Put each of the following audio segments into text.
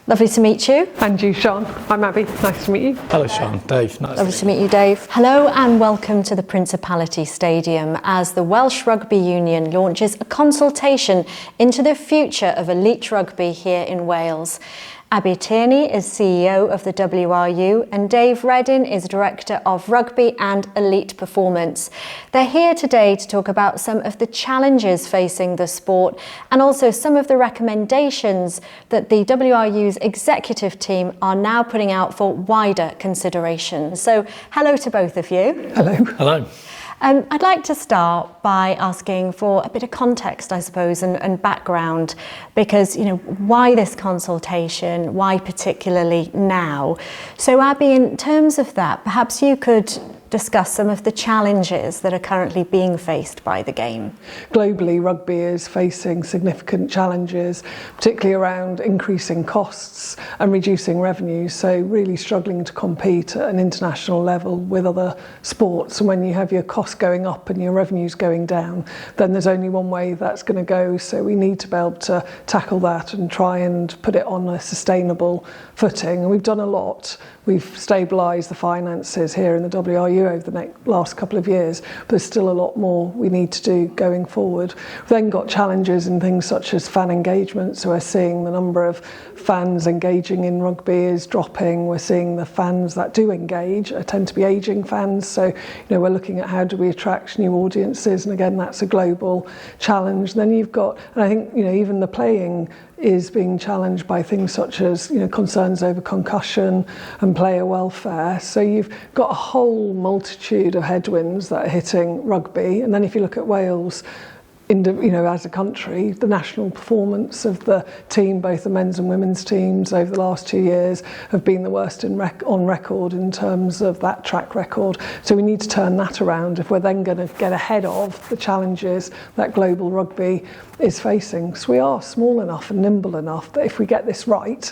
Lovely to meet you. And you, Sian. I'm Abby. Nice to meet you. Hello, Sian. Dave. Lovely to meet you, Dave. Hello and welcome to the Principality Stadium as the Welsh Rugby Union launches a consultation into the future of elite rugby here in Wales. Abby Tierney is CEO of the WRU and Dave Reddin is Director of Rugby and Elite Performance. They're here today to talk about some of the challenges facing the sport and also some of the recommendations that the WRU's executive team are now putting out for wider consideration. So, hello to both of you. Hello. Hello. I'd like to start by asking for a bit of context, I suppose, and background, because, why this consultation, why particularly now? So, Abby, in terms of that, perhaps you could discuss some of the challenges that are currently being faced by the game. Globally, rugby is facing significant challenges, particularly around increasing costs and reducing revenues, so really struggling to compete at an international level with other sports. And when you have your costs going up and your revenues going down, then there's only one way that's going to go. So we need to be able to tackle that and try and put it on a sustainable footing. And we've done a lot. We've stabilised the finances here in the WRU over the last couple of years, but there's still a lot more we need to do going forward. We've then got challenges in things such as fan engagement, so we're seeing the number of fans engaging in rugby is dropping. We're seeing the fans that do engage tend to be ageing fans, so we're looking at how do we attract new audiences, and again that's a global challenge. Then you've got, and I think even the playing is being challenged by things such as concerns over concussion and player welfare. So you've got a whole multitude of headwinds that are hitting rugby. And then if you look at Wales, as a country, the national performance of the team, both the men's and women's teams over the last 2 years have been the worst on record in terms of that track record. So we need to turn that around if we're then going to get ahead of the challenges that global rugby is facing. So we are small enough and nimble enough that if we get this right,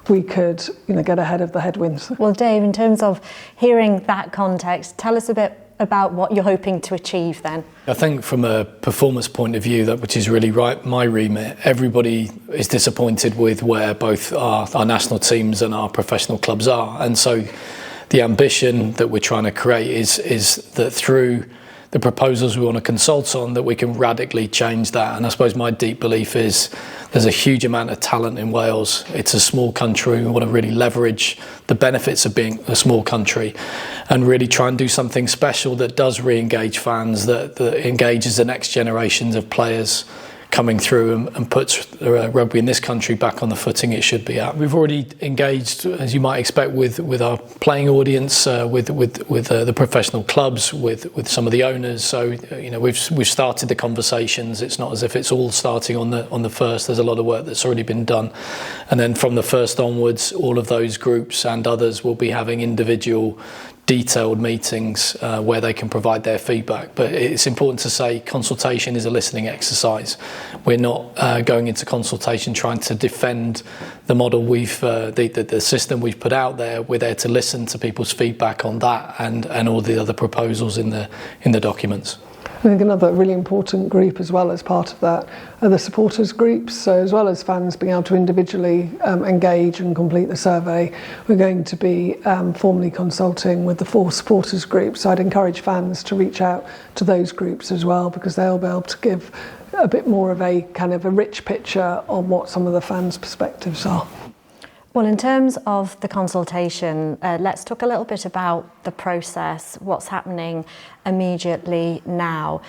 we could get ahead of the headwinds. Well, Dave, in terms of hearing that context, tell us a bit about what you're hoping to achieve then. I think from a performance point of view, which is really right, my remit, everybody is disappointed with where both our national teams and our professional clubs are. And so the ambition that we're trying to create is that through the proposals we want to consult on, that we can radically change that. And I suppose my deep belief is there's a huge amount of talent in Wales. It's a small country. We want to really leverage the benefits of being a small country and really try and do something special that does re-engage fans, that engages the next generations of players coming through and puts rugby in this country back on the footing it should be at. We've already engaged, as you might expect, with our playing audience, with the professional clubs, with some of the owners. So we've started the conversations. It's not as if it's all starting on the first. There's a lot of work that's already been done, and then from the first onwards, all of those groups and others will be having individual detailed meetings where they can provide their feedback. But it's important to say consultation is a listening exercise. We're not going into consultation trying to defend the model the system we've put out there. We're there to listen to people's feedback on that and all the other proposals in the documents. I think another really important group as well as part of that are the supporters groups. So as well as fans being able to individually engage and complete the survey, we're going to be formally consulting with the 4 supporters groups. So I'd encourage fans to reach out to those groups as well, because they'll be able to give a bit more of a kind of a rich picture on what some of the fans' perspectives are. Well, in terms of the consultation, let's talk a little bit about the process, what's happening immediately now.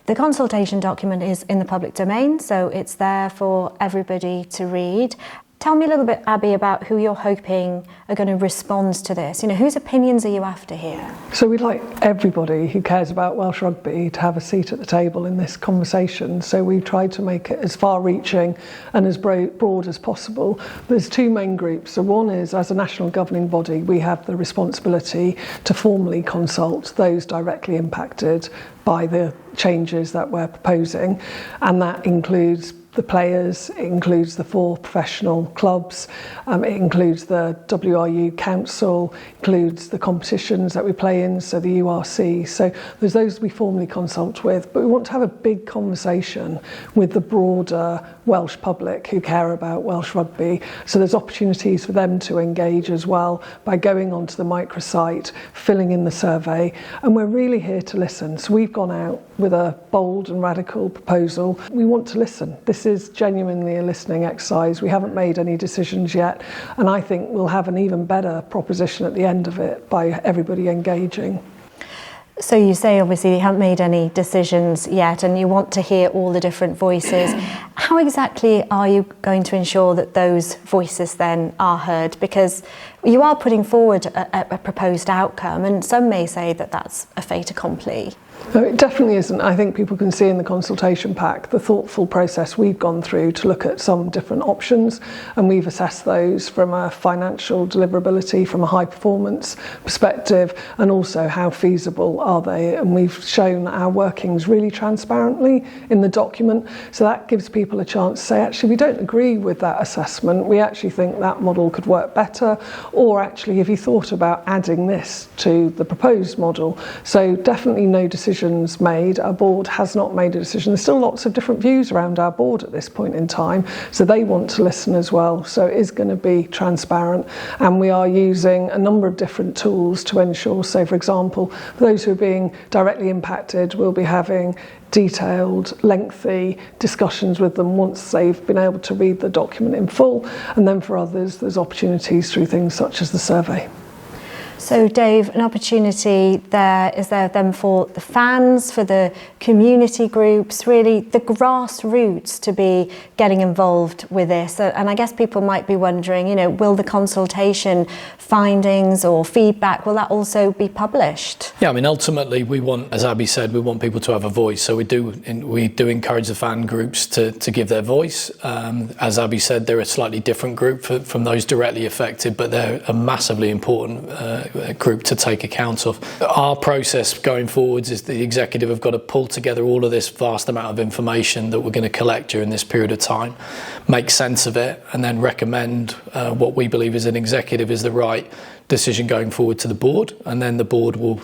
The consultation document is in the public domain, so it's there for everybody to read. Tell me a little bit, Abby, about who you're hoping are going to respond to this. Whose opinions are you after here? So we'd like everybody who cares about Welsh rugby to have a seat at the table in this conversation. So we've tried to make it as far-reaching and as broad as possible. There's 2 main groups. So one is, as a national governing body, we have the responsibility to formally consult those directly impacted by the changes that we're proposing, and that includes the players, it includes the 4 professional clubs, it includes the WRU council, includes the competitions that we play in, so the URC. So there's those we formally consult with, but we want to have a big conversation with the broader Welsh public who care about Welsh rugby. So there's opportunities for them to engage as well by going onto the microsite, filling in the survey, and we're really here to listen. So we've gone out with a bold and radical proposal. We want to listen. This is genuinely a listening exercise. We haven't made any decisions yet, and I think we'll have an even better proposition at the end of it by everybody engaging. So you say obviously you haven't made any decisions yet and you want to hear all the different voices. How exactly are you going to ensure that those voices then are heard? Because you are putting forward a proposed outcome, and some may say that that's a fait accompli. No, it definitely isn't. I think people can see in the consultation pack the thoughtful process we've gone through to look at some different options, and we've assessed those from a financial deliverability, from a high performance perspective, and also how feasible are they. And we've shown our workings really transparently in the document, so that gives people a chance to say, actually, we don't agree with that assessment, we actually think that model could work better, or actually, have you thought about adding this to the proposed model? So definitely no decisions made. Our board has not made a decision. There's still lots of different views around our board at this point in time, so they want to listen as well. So it is going to be transparent, and we are using a number of different tools to ensure, say for example, for those who are being directly impacted, we'll be having detailed, lengthy discussions with them once they've been able to read the document in full, and then for others there's opportunities through things such as the survey. So Dave, an opportunity there, is there then for the fans, for the community groups, really the grassroots to be getting involved with this? And I guess people might be wondering, you know, will the consultation findings or feedback, will that also be published? Yeah, I mean, ultimately we want, as Abby said, we want people to have a voice. So we do encourage the fan groups to give their voice. As Abby said, they're a slightly different group from those directly affected, but they're a massively important group to take account of. Our process going forwards is the executive have got to pull together all of this vast amount of information that we're going to collect during this period of time, make sense of it, and then recommend what we believe as an executive is the right decision going forward to the board, and then the board will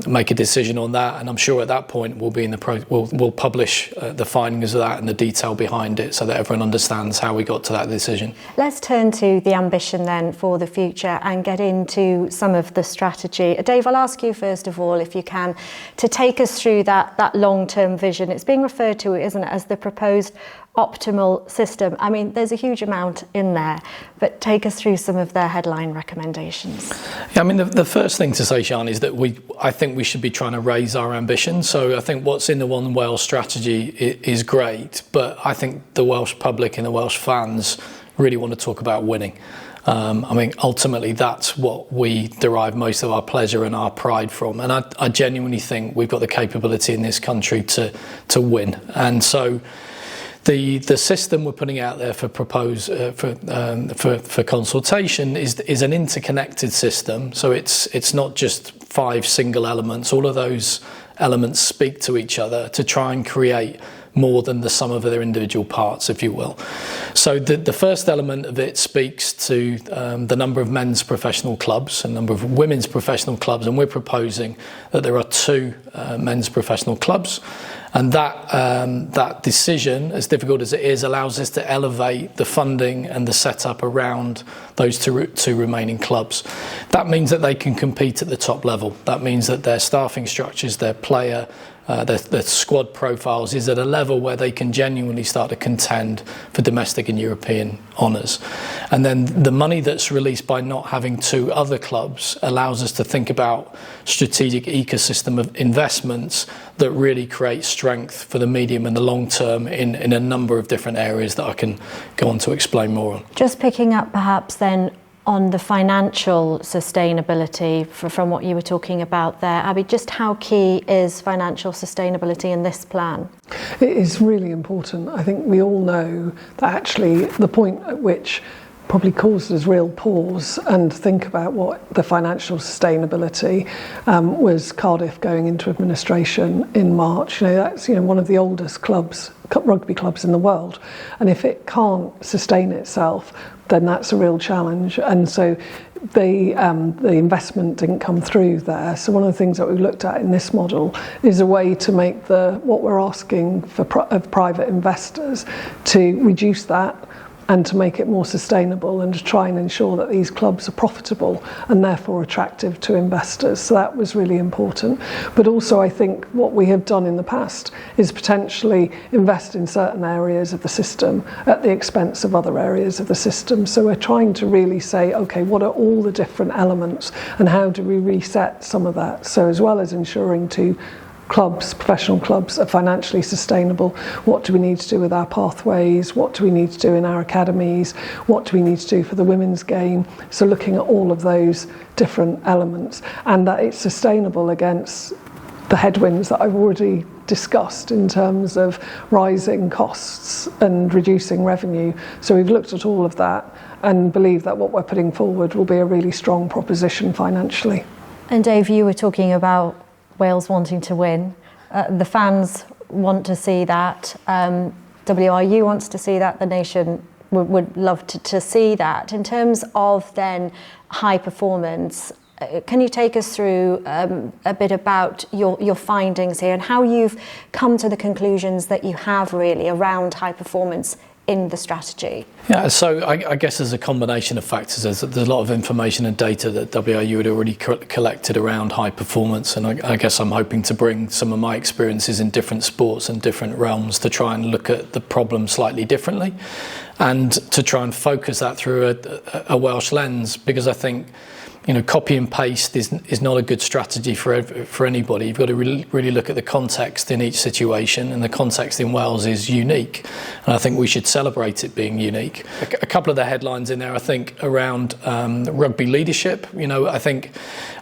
make a decision on that, and I'm sure at that point we'll be in the we'll publish the findings of that and the detail behind it so that everyone understands how we got to that decision. Let's turn to the ambition then for the future and get into some of the strategy. Dave, I'll ask you first of all, if you can, to take us through that long-term vision. It's being referred to, isn't it, as the proposed optimal system. I mean, there's a huge amount in there, but take us through some of their headline recommendations. Yeah, I mean, the first thing to say, Sian, is that I think we should be trying to raise our ambition. So I think what's in the One Wales strategy is great, but I think the Welsh public and the Welsh fans really want to talk about winning. I mean, ultimately, that's what we derive most of our pleasure and our pride from. And I genuinely think we've got the capability in this country to win. And so the system we're putting out there for consultation is an interconnected system. So it's not just 5 single elements. All of those elements speak to each other to try and create more than the sum of their individual parts, if you will. So the first element of it speaks to the number of men's professional clubs and number of women's professional clubs, and we're proposing that there are 2 men's professional clubs, and that decision, as difficult as it is, allows us to elevate the funding and the setup around those two remaining clubs. That means that they can compete at the top level. That means that their staffing structures, their player, their squad profiles is at a level where they can genuinely start to contend for domestic and European honours. And then the money that's released by not having 2 other clubs allows us to think about strategic ecosystem of investments that really create strength for the medium and the long term in a number of different areas that I can go on to explain more on. Just picking up perhaps then on the financial sustainability from what you were talking about there, Abby, just how key is financial sustainability in this plan? It is really important. I think we all know that actually the point at which probably caused us real pause and think about what the financial sustainability was Cardiff going into administration in March. That's one of the oldest rugby clubs in the world, and if it can't sustain itself, then that's a real challenge. And so the investment didn't come through there. So one of the things that we've looked at in this model is a way to make what we're asking of private investors to reduce that and to make it more sustainable and to try and ensure that these clubs are profitable and therefore attractive to investors. So that was really important. But also I think what we have done in the past is potentially invest in certain areas of the system at the expense of other areas of the system. So we're trying to really say, okay, what are all the different elements and how do we reset some of that? So as well as ensuring professional clubs are financially sustainable, what do we need to do with our pathways, what do we need to do in our academies, what do we need to do for the women's game? So looking at all of those different elements, and that it's sustainable against the headwinds that I've already discussed in terms of rising costs and reducing revenue. So we've looked at all of that and believe that what we're putting forward will be a really strong proposition financially. And Dave, you were talking about Wales wanting to win. The fans want to see that. WRU wants to see that. The nation would love to see that. In terms of then high performance, can you take us through a bit about your findings here and how you've come to the conclusions that you have really around high performance in the strategy? Yeah, so I guess there's a combination of factors. There's a lot of information and data that WRU had already collected around high performance, and I guess I'm hoping to bring some of my experiences in different sports and different realms to try and look at the problem slightly differently and to try and focus that through a Welsh lens, because I think copy and paste is not a good strategy for anybody. You've got to really look at the context in each situation, and the context in Wales is unique, and I think we should celebrate it being unique. A couple of the headlines in there, I think, around rugby leadership. I think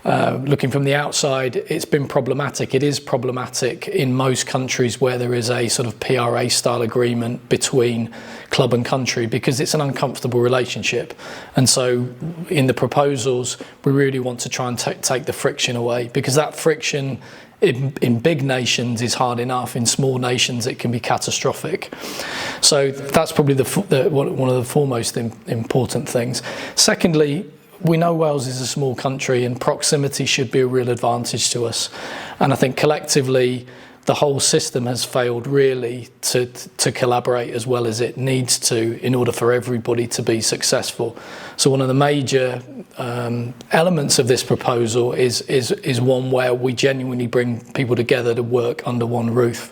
looking from the outside, it's been problematic. It is problematic in most countries where there is a sort of PRA style agreement between club and country, because it's an uncomfortable relationship. And so in the proposals, we really want to try and take the friction away, because that friction in big nations is hard enough. In small nations, it can be catastrophic. So that's probably one of the foremost important things. Secondly, we know Wales is a small country and proximity should be a real advantage to us. And I think collectively, the whole system has failed really to collaborate as well as it needs to in order for everybody to be successful. So one of the major elements of this proposal is one where we genuinely bring people together to work under one roof,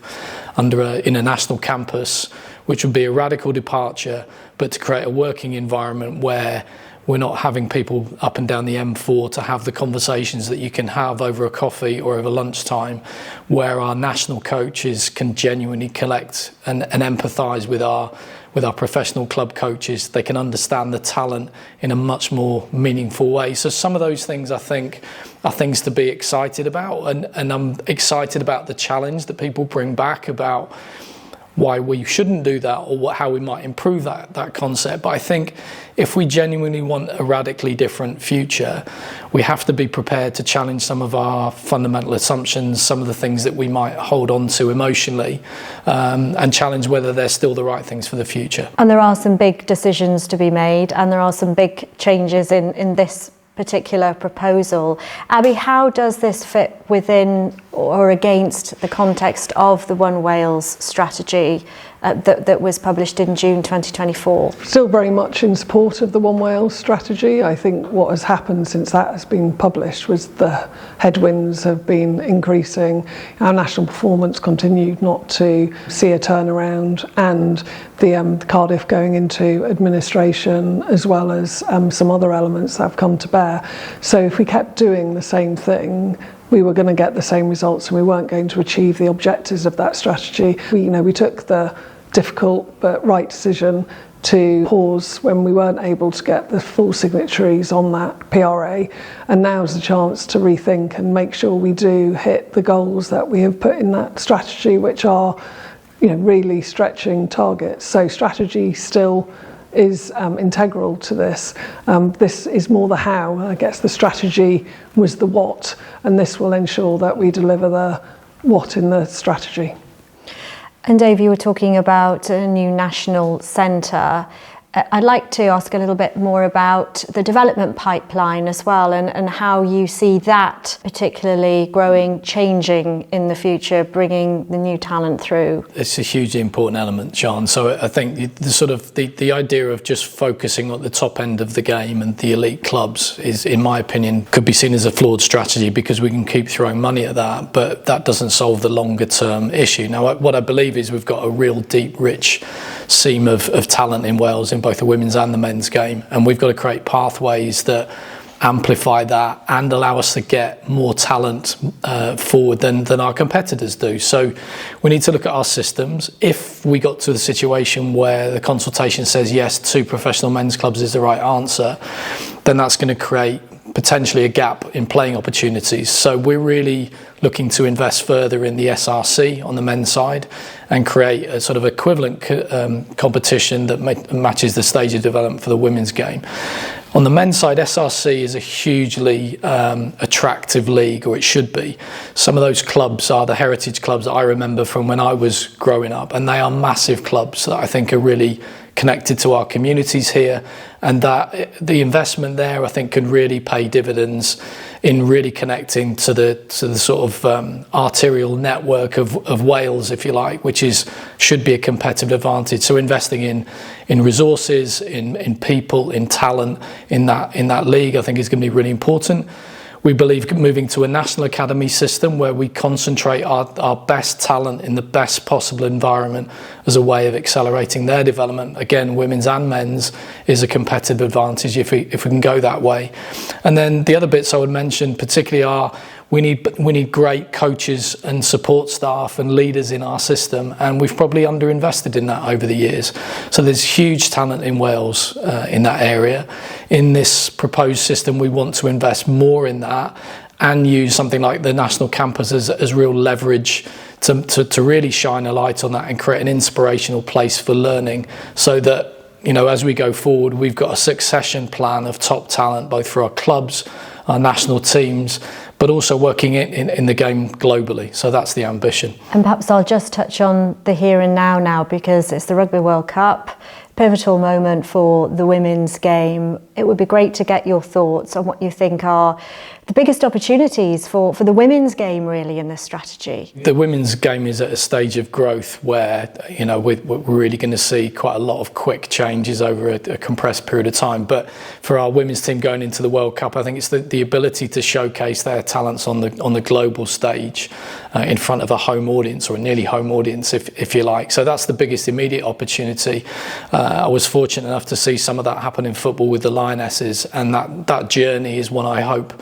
in a national campus, which would be a radical departure, but to create a working environment where we're not having people up and down the M4 to have the conversations that you can have over a coffee or over lunchtime, where our national coaches can genuinely collect and empathise with our professional club coaches. They can understand the talent in a much more meaningful way. So some of those things, I think, are things to be excited about, and I'm excited about the challenge that people bring back about why we shouldn't do that or how we might improve that concept. But I think if we genuinely want a radically different future, we have to be prepared to challenge some of our fundamental assumptions, some of the things that we might hold on to emotionally, and challenge whether they're still the right things for the future. And there are some big decisions to be made, and there are some big changes in this particular proposal. Abby, how does this fit within or against the context of the One Wales strategy that was published in June 2024? Still very much in support of the One Wales strategy. I think what has happened since that has been published was the headwinds have been increasing. Our national performance continued not to see a turnaround, and the Cardiff going into administration, as well as some other elements that have come to bear. So if we kept doing the same thing, we were going to get the same results, and we weren't going to achieve the objectives of that strategy. We took the difficult but right decision to pause when we weren't able to get the full signatories on that PRA, and now's the chance to rethink and make sure we do hit the goals that we have put in that strategy, which are really stretching targets. So strategy still is integral to this. This is more the how. I guess the strategy was the what, and this will ensure that we deliver the what in the strategy. And Dave, you were talking about a new national centre. I'd like to ask a little bit more about the development pipeline as well, and how you see that particularly growing, changing in the future, bringing the new talent through. It's a hugely important element, Sian. So I think the idea of just focusing on the top end of the game and the elite clubs is, in my opinion, could be seen as a flawed strategy, because we can keep throwing money at that, but that doesn't solve the longer term issue. Now, what I believe is we've got a real deep, rich seam of talent in Wales in both the women's and the men's game, and we've got to create pathways that amplify that and allow us to get more talent forward than our competitors do. So we need to look at our systems. If we got to the situation where the consultation says yes, 2 professional men's clubs is the right answer, then that's going to create potentially a gap in playing opportunities. So we're really looking to invest further in the SRC on the men's side and create a sort of equivalent competition that matches the stage of development for the women's game. On the men's side, SRC is a hugely attractive league, or it should be. Some of those clubs are the heritage clubs that I remember from when I was growing up, and they are massive clubs that I think are really connected to our communities here, and that the investment there I think could really pay dividends in really connecting to the sort of arterial network of Wales, if you like, which should be a competitive advantage. So investing in resources, in people, in talent in that league, I think is going to be really important. We believe moving to a national academy system where we concentrate our best talent in the best possible environment as a way of accelerating their development. Again, women's and men's is a competitive advantage if we can go that way. And then the other bits I would mention particularly are we need great coaches and support staff and leaders in our system, and we've probably underinvested in that over the years. So there's huge talent in Wales in that area. In this proposed system, we want to invest more in that and use something like the national campus as real leverage to really shine a light on that and create an inspirational place for learning, so that, you know, as we go forward, we've got a succession plan of top talent, both for our clubs, our national teams, but also working in the game globally. So that's the ambition. And perhaps I'll just touch on the here and now, because it's the Rugby World Cup, pivotal moment for the women's game. It would be great to get your thoughts on what you think are the biggest opportunities for the women's game really in this strategy. The women's game is at a stage of growth where, you know, we're really going to see quite a lot of quick changes over a compressed period of time. But for our women's team going into the World Cup, I think it's the ability to showcase their talents on the global stage in front of a home audience, or a nearly home audience, if you like. So that's the biggest immediate opportunity. I was fortunate enough to see some of that happen in football with the Lionesses, and that journey is one I hope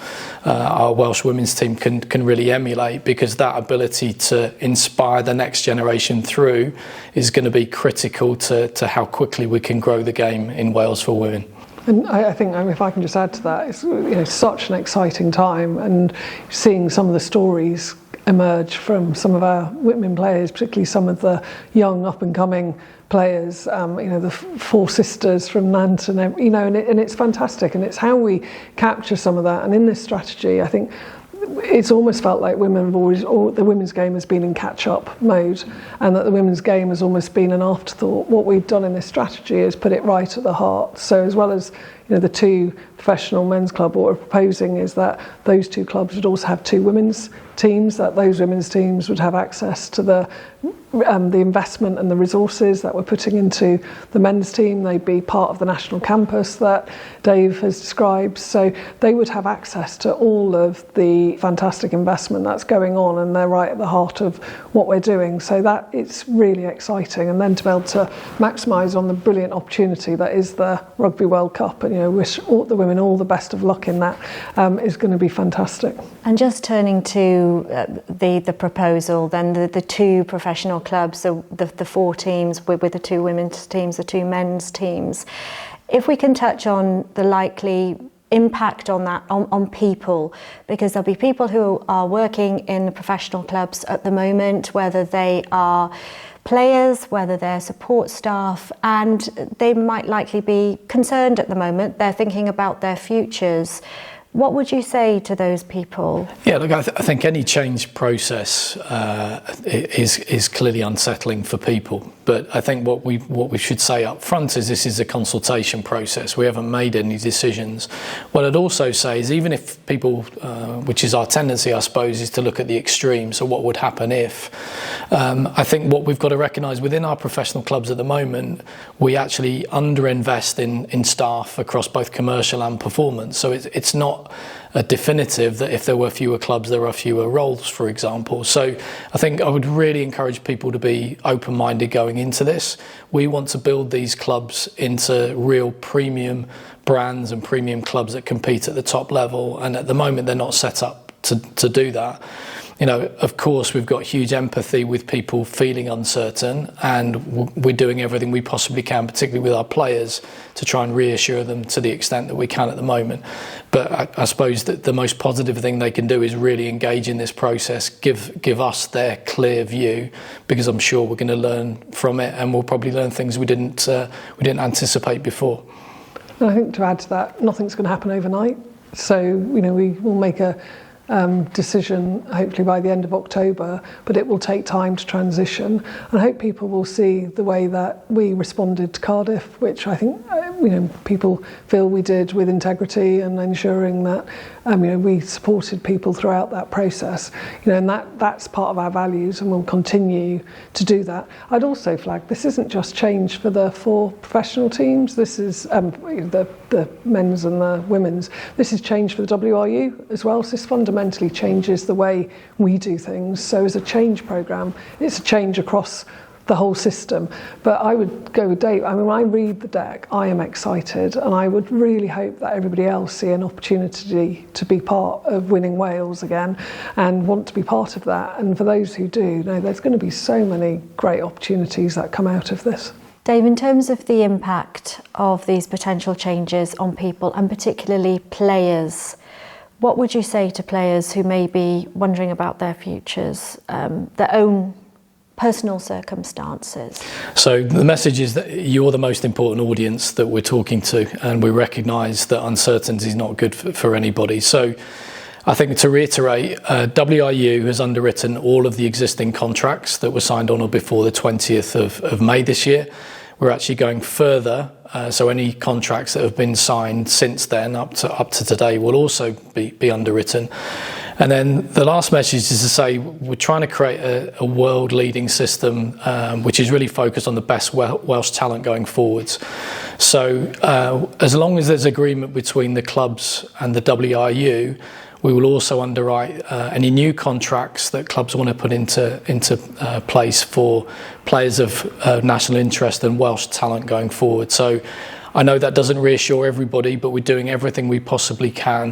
our Welsh women's team can really emulate, because that ability to inspire the next generation through is going to be critical to how quickly we can grow the game in Wales for women. And I think, if I can just add to that, it's such an exciting time, and seeing some of the stories emerge from some of our women players, particularly some of the young up-and-coming players, the 4 sisters from Nanton, and it's fantastic, and it's how we capture some of that. And in this strategy, I think it's almost felt like the women's game has been in catch-up mode, and that the women's game has almost been an afterthought. What we've done in this strategy is put it right at the heart. So as well as the 2 professional men's clubs, what we're proposing is that those 2 clubs would also have 2 women's teams, that those women's teams would have access to the investment and the resources that we're putting into the men's team. They'd be part of the national campus that Dave has described. So they would have access to all of the fantastic investment that's going on, and they're right at the heart of what we're doing. So that it's really exciting. And then to be able to maximise on the brilliant opportunity that is the Rugby World Cup, and wish all the women all the best of luck in that, is going to be fantastic. And just turning to the proposal, then the 2 professional clubs, the 4 teams with the 2 women's teams, the 2 men's teams. If we can touch on the likely impact on that on people, because there'll be people who are working in the professional clubs at the moment, whether they are players, whether they're support staff, and they might likely be concerned at the moment. They're thinking about their futures. What would you say to those people? Yeah, look, I think any change process is clearly unsettling for people. But I think what we should say up front is this is a consultation process. We haven't made any decisions. What I'd also say is, even if people, which is our tendency, I suppose, is to look at the extremes, so what would happen if, I think what we've got to recognise within our professional clubs at the moment, we actually underinvest in staff across both commercial and performance. So it's not a definitive that if there were fewer clubs, there are fewer roles, for example. So I think I would really encourage people to be open-minded going into this. We want to build these clubs into real premium brands and premium clubs that compete at the top level, and at the moment they're not set up to do that. You know, of course, we've got huge empathy with people feeling uncertain, and we're doing everything we possibly can, particularly with our players, to try and reassure them to the extent that we can at the moment. But I suppose that the most positive thing they can do is really engage in this process, give us their clear view, because I'm sure we're going to learn from it, and we'll probably learn things we didn't anticipate before. And I think to add to that, nothing's going to happen overnight. So, you know, we will make a decision hopefully by the end of October, but it will take time to transition. And I hope people will see the way that we responded to Cardiff, which I think people feel we did with integrity and ensuring that we supported people throughout that process. And that's part of our values, and we'll continue to do that. I'd also flag this isn't just change for the 4 professional teams. This is the men's and the women's. This is change for the WRU as well. So this fundamentally changes the way we do things. So as a change programme, it's a change across the whole system. But I would go with Dave. I mean, when I read the deck, I am excited, and I would really hope that everybody else see an opportunity to be part of winning Wales again and want to be part of that. And for those who do, there's going to be so many great opportunities that come out of this. Dave, in terms of the impact of these potential changes on people, and particularly players, what would you say to players who may be wondering about their futures, their own personal circumstances? So the message is that you're the most important audience that we're talking to, and we recognise that uncertainty is not good for anybody. So I think, to reiterate, WRU has underwritten all of the existing contracts that were signed on or before the 20th of May this year. We're actually going further, so any contracts that have been signed since then up to today will also be underwritten. And then the last message is to say we're trying to create a world-leading system which is really focused on the best Welsh talent going forwards. So as long as there's agreement between the clubs and the WRU, we will also underwrite any new contracts that clubs want to put into place for players of national interest and Welsh talent going forward. So I know that doesn't reassure everybody, but we're doing everything we possibly can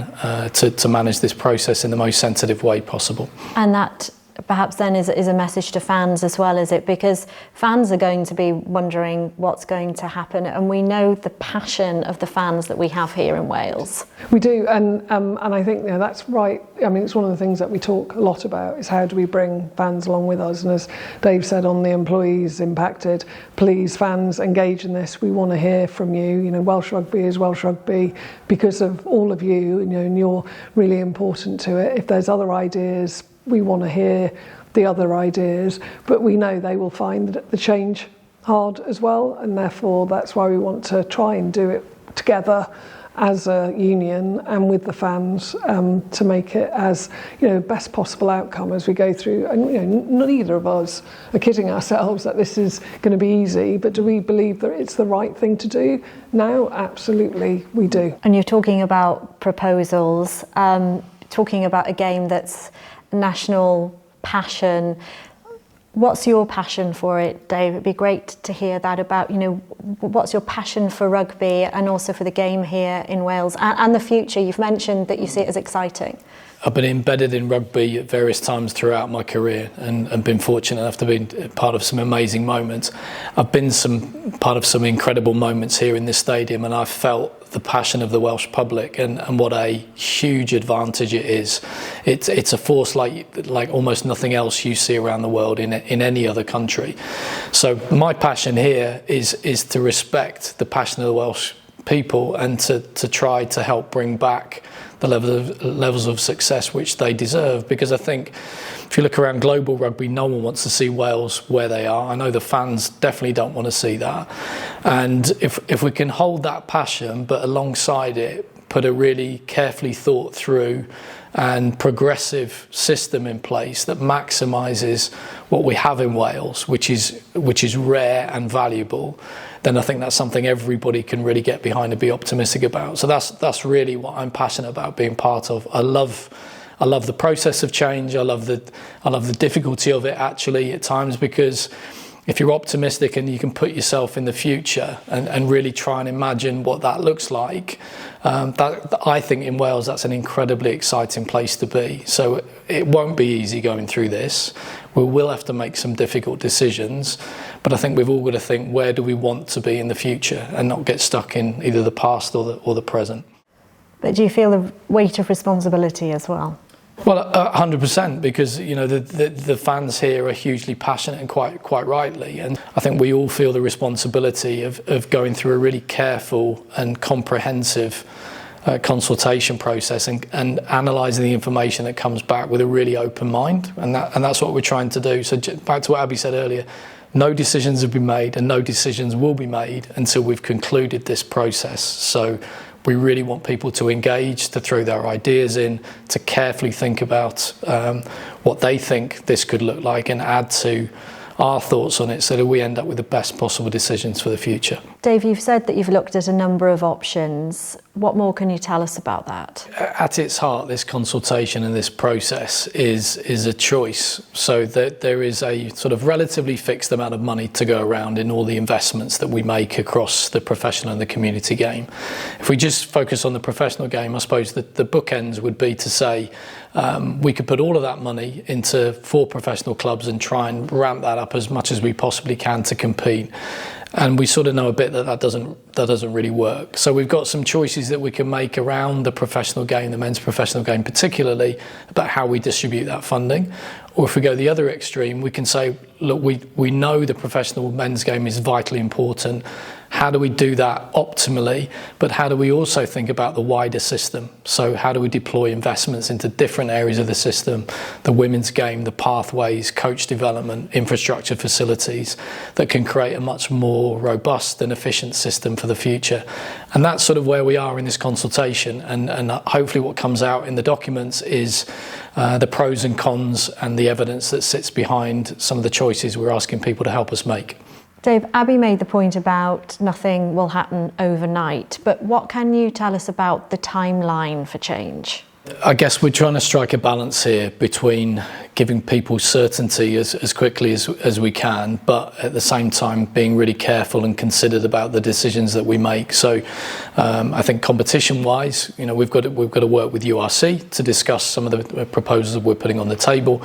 to manage this process in the most sensitive way possible. And that perhaps then is a message to fans as well, is it? Because fans are going to be wondering what's going to happen, and we know the passion of the fans that we have here in Wales. We do, and I think that's right. I mean, it's one of the things that we talk a lot about, is how do we bring fans along with us. And as Dave said on the employees impacted, please, fans, engage in this. We want to hear from you. Welsh Rugby is Welsh Rugby because of all of you, and you're really important to it. If there's other ideas, we want to hear the other ideas, but we know they will find the change hard as well, and therefore that's why we want to try and do it together as a union and with the fans to make it as best possible outcome as we go through. And neither of us are kidding ourselves that this is going to be easy, but do we believe that it's the right thing to do now? Absolutely, we do. And you're talking about proposals, talking about a game that's national passion. What's your passion for it, Dave? It'd be great to hear that about, what's your passion for rugby and also for the game here in Wales and the future. You've mentioned that you see it as exciting. I've been embedded in rugby at various times throughout my career and been fortunate enough to be part of some amazing moments. I've been part of some incredible moments here in this stadium, and I've felt the passion of the Welsh public and what a huge advantage it is. It's a force like almost nothing else you see around the world in any other country. So my passion here is to respect the passion of the Welsh people and to try to help bring back the levels of success which they deserve, because I think if you look around global rugby, no one wants to see Wales where they are. I know the fans definitely don't want to see that, and if we can hold that passion but alongside it put a really carefully thought through and progressive system in place that maximises what we have in Wales, which is rare and valuable, then I think that's something everybody can really get behind and be optimistic about. So that's really what I'm passionate about being part of. I love the process of change. I love the difficulty of it actually at times, because if you're optimistic and you can put yourself in the future and really try and imagine what that looks like, I think in Wales that's an incredibly exciting place to be. So it won't be easy going through this. We will have to make some difficult decisions, but I think we've all got to think, where do we want to be in the future, and not get stuck in either the past or the present. But do you feel the weight of responsibility as well? Well, 100%, because the fans here are hugely passionate, and quite rightly, and I think we all feel the responsibility of going through a really careful and comprehensive consultation process and analysing the information that comes back with a really open mind, and that's what we're trying to do. So back to what Abby said earlier, no decisions have been made and no decisions will be made until we've concluded this process. So we really want people to engage, to throw their ideas in, to carefully think about what they think this could look like and add to our thoughts on it so that we end up with the best possible decisions for the future. Dave, you've said that you've looked at a number of options. What more can you tell us about that? At its heart, this consultation and this process is a choice, so that there is a sort of relatively fixed amount of money to go around in all the investments that we make across the professional and the community game. If we just focus on the professional game, I suppose that the bookends would be to say we could put all of that money into 4 professional clubs and try and ramp that up as much as we possibly can to compete. And we sort of know a bit that doesn't really work. So we've got some choices that we can make around the professional game, the men's professional game particularly, about how we distribute that funding. Or if we go the other extreme, we can say, look, we know the professional men's game is vitally important. How do we do that optimally? But how do we also think about the wider system? So how do we deploy investments into different areas of the system, the women's game, the pathways, coach development, infrastructure facilities, that can create a much more robust and efficient system for the future? And that's sort of where we are in this consultation. And hopefully what comes out in the documents is the pros and cons and the evidence that sits behind some of the choices we're asking people to help us make. Dave, Abby made the point about nothing will happen overnight, but what can you tell us about the timeline for change? I guess we're trying to strike a balance here between giving people certainty as quickly as we can, but at the same time being really careful and considered about the decisions that we make. So I think competition-wise, we've got to work with URC to discuss some of the proposals that we're putting on the table.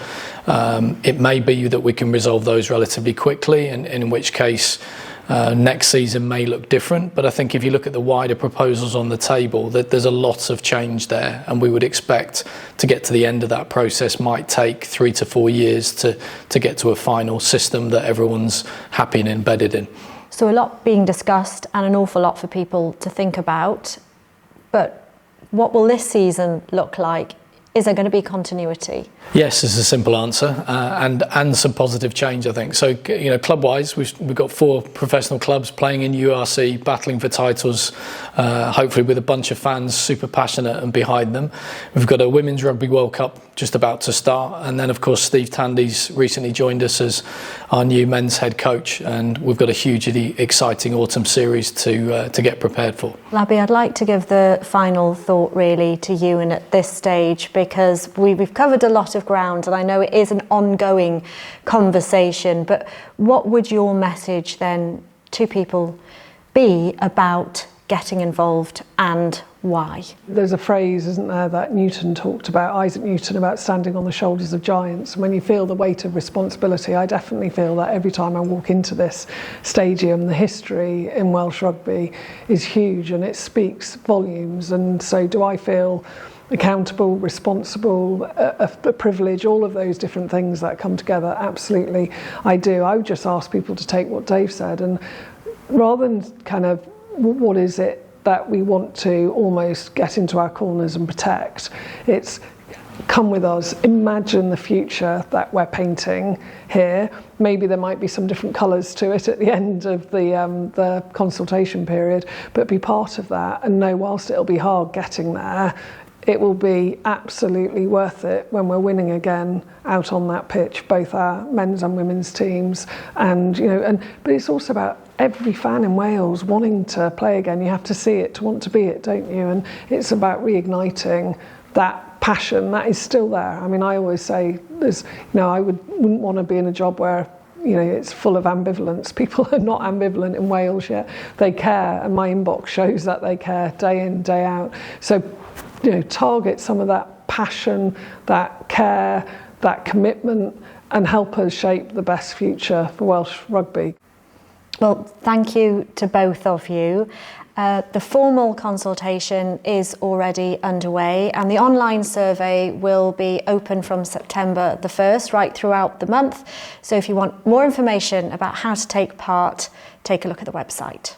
It may be that we can resolve those relatively quickly, and in which case next season may look different. But I think if you look at the wider proposals on the table, that there's a lot of change there, and we would expect to get to the end of that process might take 3 to 4 years to get to a final system that everyone's happy and embedded in. So a lot being discussed and an awful lot for people to think about, but what will this season look like? Is there going to be continuity? Yes, is a simple answer, and some positive change, I think. So, club-wise, we've got 4 professional clubs playing in URC, battling for titles, hopefully with a bunch of fans super passionate and behind them. We've got a Women's Rugby World Cup just about to start, and then, of course, Steve Tandy's recently joined us as our new men's head coach, and we've got a hugely exciting autumn series to get prepared for. Labby, I'd like to give the final thought really to you and at this stage, because we've covered a lot of ground and I know it is an ongoing conversation, but what would your message then to people be about getting involved and Why? There's a phrase, isn't there, that Newton talked about, Isaac Newton, about standing on the shoulders of giants. And when you feel the weight of responsibility, I definitely feel that every time I walk into this stadium. The history in Welsh rugby is huge and it speaks volumes. And so do I feel accountable, responsible, a privilege, all of those different things that come together? Absolutely, I do. I would just ask people to take what Dave said, and rather than kind of what is it that we want to almost get into our corners and protect, it's come with us, imagine the future that we're painting here. Maybe there might be some different colours to it at the end of the consultation period, but be part of that and know whilst it'll be hard getting there, it will be absolutely worth it when we're winning again out on that pitch, both our men's and women's teams. And but it's also about every fan in Wales wanting to play again. You have to see it to want to be it, don't you? And it's about reigniting that passion that is still there. I mean, I always say I wouldn't want to be in a job where it's full of ambivalence. People are not ambivalent in Wales yet. They care, and my inbox shows that they care day in, day out. So target some of that passion, that care, that commitment, and help us shape the best future for Welsh rugby. Well, thank you to both of you. The formal consultation is already underway, and the online survey will be open from September the 1st right throughout the month. So if you want more information about how to take part, take a look at the website.